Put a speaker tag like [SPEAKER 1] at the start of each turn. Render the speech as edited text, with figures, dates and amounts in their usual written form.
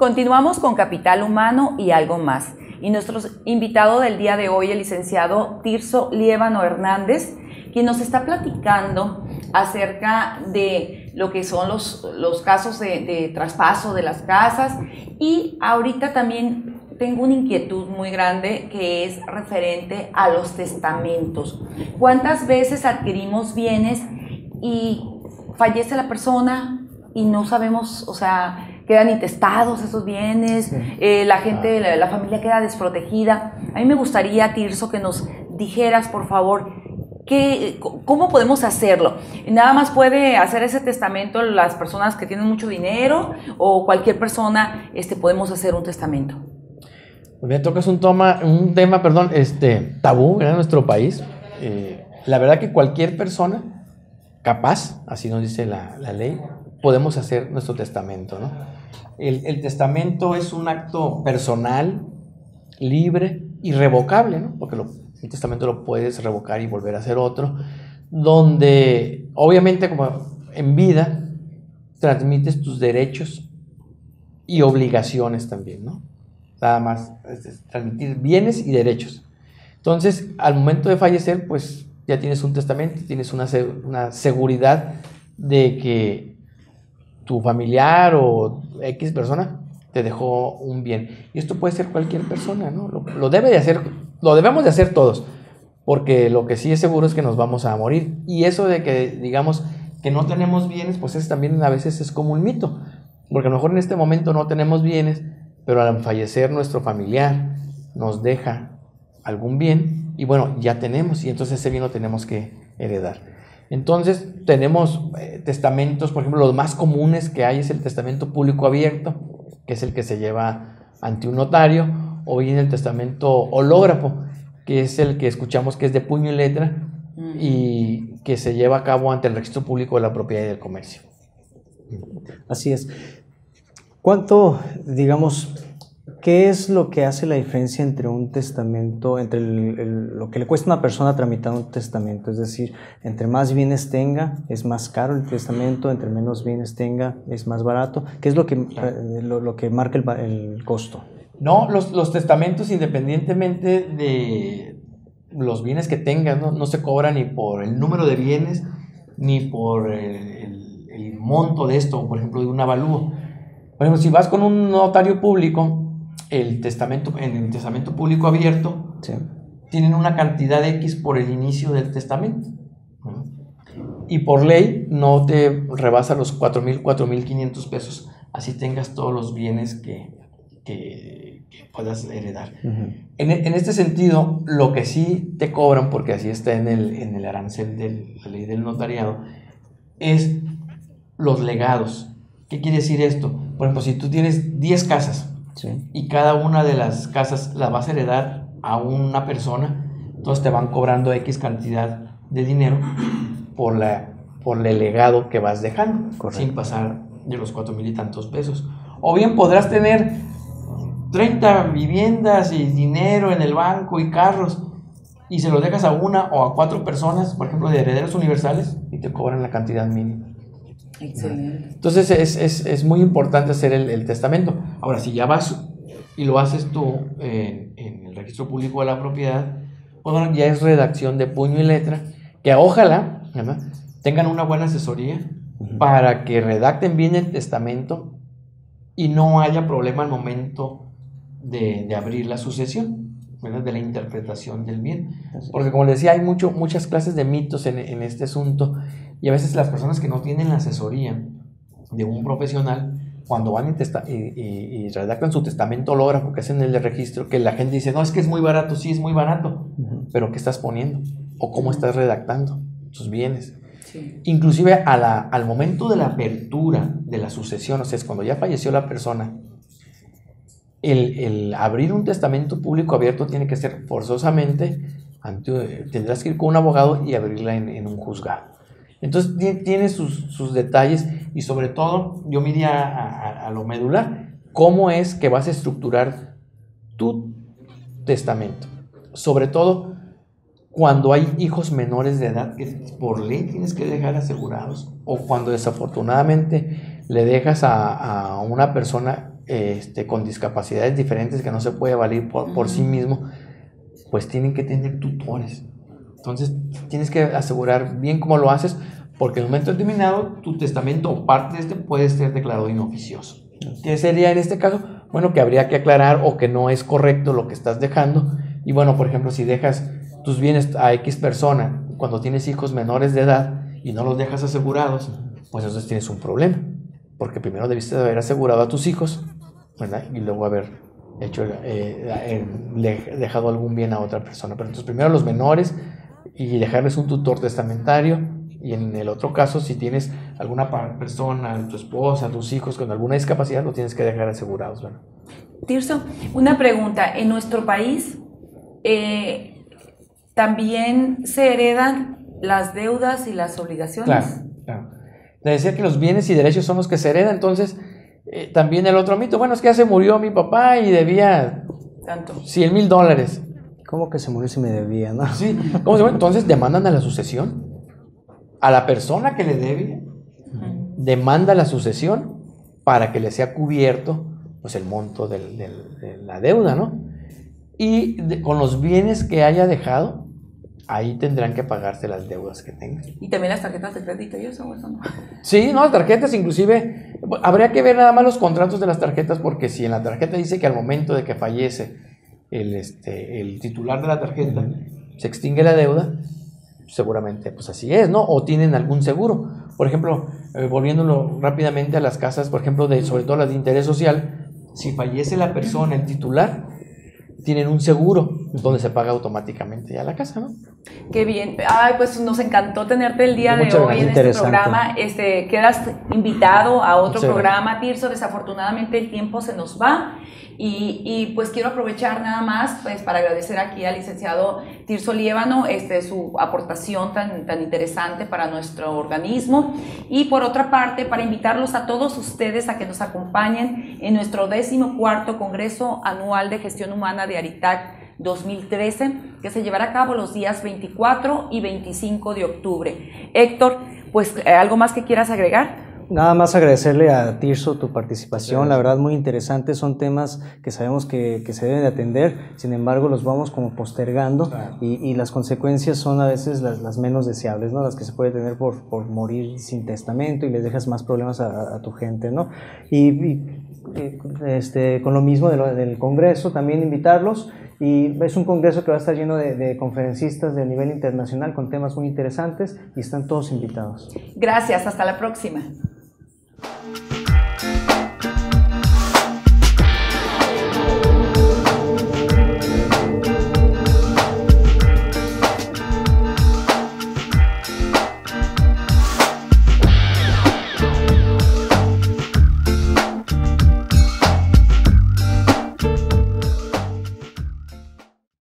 [SPEAKER 1] Continuamos con Capital Humano y algo más. Y nuestro invitado del día de hoy, el licenciado Tirso Liévano Hernández, quien nos está platicando acerca de lo que son los casos de traspaso de las casas. Y ahorita también tengo una inquietud muy grande que es referente a los testamentos. ¿Cuántas veces adquirimos bienes y fallece la persona y no sabemos, o sea, quedan intestados esos bienes, sí. La gente, la familia queda desprotegida? A mí me gustaría, Tirso, que nos dijeras, por favor, ¿cómo podemos hacerlo? ¿Nada más puede hacer ese testamento las personas que tienen mucho dinero o cualquier persona podemos hacer un testamento?
[SPEAKER 2] Me tocas un tema, tabú en nuestro país. La verdad que cualquier persona capaz, así nos dice la ley, podemos hacer nuestro testamento, ¿no? El testamento es un acto personal, libre, irrevocable, ¿no? Porque el testamento lo puedes revocar y volver a hacer otro, donde obviamente como en vida transmites tus derechos y obligaciones también, ¿no? Nada más transmitir bienes y derechos. Entonces, al momento de fallecer, pues ya tienes un testamento, tienes una seguridad de que tu familiar o X persona te dejó un bien. Y esto puede ser cualquier persona, ¿no? Lo debemos de hacer todos, porque lo que sí es seguro es que nos vamos a morir. Y eso de que digamos que no tenemos bienes, pues es también a veces es como un mito, porque a lo mejor en este momento no tenemos bienes, pero al fallecer nuestro familiar nos deja algún bien y bueno, ya tenemos, y entonces ese bien lo tenemos que heredar. Entonces tenemos testamentos, por ejemplo, los más comunes que hay es el testamento público abierto, que es el que se lleva ante un notario, o bien el testamento hológrafo, que es el que escuchamos que es de puño y letra y que se lleva a cabo ante el Registro Público de la Propiedad y del Comercio.
[SPEAKER 3] Así es. ¿Cuánto, digamos, qué es lo que hace la diferencia entre un testamento, entre lo que le cuesta a una persona tramitar un testamento? Es decir, entre más bienes tenga, es más caro el testamento, entre menos bienes tenga, es más barato. ¿Qué es lo que marca el costo?
[SPEAKER 2] No, los testamentos, independientemente de los bienes que tengas, no se cobra ni por el número de bienes, ni por el monto de esto, por ejemplo, de un avalúo. Por ejemplo, si vas con un notario público, en el testamento público abierto, sí, tienen una cantidad X por el inicio del testamento. Y por ley no te rebasa los 4,500 pesos, así tengas todos los bienes que puedas heredar. En este sentido, lo que sí te cobran, porque así está en el arancel de la ley del notariado, es los legados. ¿Qué quiere decir esto? Por ejemplo, si tú tienes 10 casas, sí, y cada una de las casas la vas a heredar a una persona, entonces te van cobrando X cantidad de dinero por el legado que vas dejando. Correcto. Sin pasar de los 4,000 y tantos pesos. O bien podrás tener 30 viviendas y dinero en el banco y carros y se los dejas a una o a 4 personas, por ejemplo, de herederos universales, y te cobran la cantidad mínima.
[SPEAKER 1] Excelente.
[SPEAKER 2] Entonces es muy importante hacer el testamento. Ahora, si ya vas y lo haces tú en el Registro Público de la Propiedad, pues bueno, ya es redacción de puño y letra, que ojalá, ¿verdad?, tengan una buena asesoría para que redacten bien el testamento y no haya problema al momento de abrir la sucesión, ¿verdad?, de la interpretación del bien. Porque como les decía, hay muchas clases de mitos en este asunto, y a veces las personas que no tienen la asesoría de un profesional, cuando van y redactan su testamento hológrafo, que hacen el registro, que la gente dice, no, es que es muy barato. Sí, es muy barato, pero ¿qué estás poniendo? ¿O cómo estás redactando tus bienes? Sí. Inclusive al momento de la apertura de la sucesión, o sea, es cuando ya falleció la persona, el abrir un testamento público abierto tiene que ser forzosamente, tendrás que ir con un abogado y abrirla en un juzgado. Entonces tiene sus detalles, y sobre todo yo me iría a lo medular, cómo es que vas a estructurar tu testamento, sobre todo cuando hay hijos menores de edad que por ley tienes que dejar asegurados, o cuando desafortunadamente le dejas a una persona con discapacidades diferentes, que no se puede valer por sí mismo, pues tienen que tener tutores. Entonces tienes que asegurar bien cómo lo haces, porque en un momento determinado tu testamento o parte de este puede ser declarado inoficioso. ¿Qué sería en este caso? Bueno, que habría que aclarar o que no es correcto lo que estás dejando. Y bueno, por ejemplo, si dejas tus bienes a X persona cuando tienes hijos menores de edad y no los dejas asegurados, pues entonces tienes un problema, porque primero debiste haber asegurado a tus hijos, ¿verdad? Y luego haber hecho dejado algún bien a otra persona. Pero entonces primero los menores y dejarles un tutor testamentario, y en el otro caso, si tienes alguna persona, tu esposa, tus hijos con alguna discapacidad, lo tienes que dejar asegurados, ¿verdad?
[SPEAKER 1] Tirso, una pregunta. En nuestro país también se heredan las deudas y las obligaciones.
[SPEAKER 2] Claro. Le decía que los bienes y derechos son los que se heredan. Entonces también el otro mito, bueno, es que ya se murió mi papá y debía
[SPEAKER 1] tanto,
[SPEAKER 2] $100,000.
[SPEAKER 3] ¿Cómo que se murió si me debía, no?
[SPEAKER 2] Sí, ¿cómo se llama? Entonces demandan a la sucesión, a la persona que le debe, demanda la sucesión para que le sea cubierto pues el monto de la deuda, ¿no? Y con los bienes que haya dejado, ahí tendrán que pagarse las deudas que tengan.
[SPEAKER 1] Y también las tarjetas de crédito y eso, ¿o no?
[SPEAKER 2] Sí, no, las tarjetas inclusive, habría que ver nada más los contratos de las tarjetas, porque si en la tarjeta dice que al momento de que fallece el titular de la tarjeta, se extingue la deuda, seguramente pues así es, ¿no? O tienen algún seguro. Por ejemplo, volviéndolo rápidamente a las casas, por ejemplo, sobre todo las de interés social, si fallece la persona, el titular, tienen un seguro donde se paga automáticamente ya la casa, ¿no?
[SPEAKER 1] Qué bien. Ay, pues nos encantó tenerte el día de
[SPEAKER 3] Muchas
[SPEAKER 1] hoy en
[SPEAKER 3] gracias.
[SPEAKER 1] este programa. Quedas invitado a otro
[SPEAKER 2] Muchas
[SPEAKER 1] programa, Tirso. Desafortunadamente el tiempo se nos va. Y pues quiero aprovechar nada más pues para agradecer aquí al licenciado Tirso Liévano su aportación tan interesante para nuestro organismo, y por otra parte para invitarlos a todos ustedes a que nos acompañen en nuestro 14º Congreso Anual de Gestión Humana de ARITAC 2013, que se llevará a cabo los días 24 y 25 de octubre. Héctor, pues ¿algo más que quieras agregar?
[SPEAKER 3] Nada más agradecerle a Tirso tu participación, la verdad muy interesante, son temas que sabemos que se deben de atender, sin embargo los vamos como postergando, claro. y las consecuencias son a veces las menos deseables, ¿no? Las que se puede tener por morir sin testamento y les dejas más problemas a tu gente, ¿no? Con lo mismo del Congreso, también invitarlos, y es un congreso que va a estar lleno de conferencistas de nivel internacional con temas muy interesantes y están todos invitados.
[SPEAKER 1] Gracias, hasta la próxima.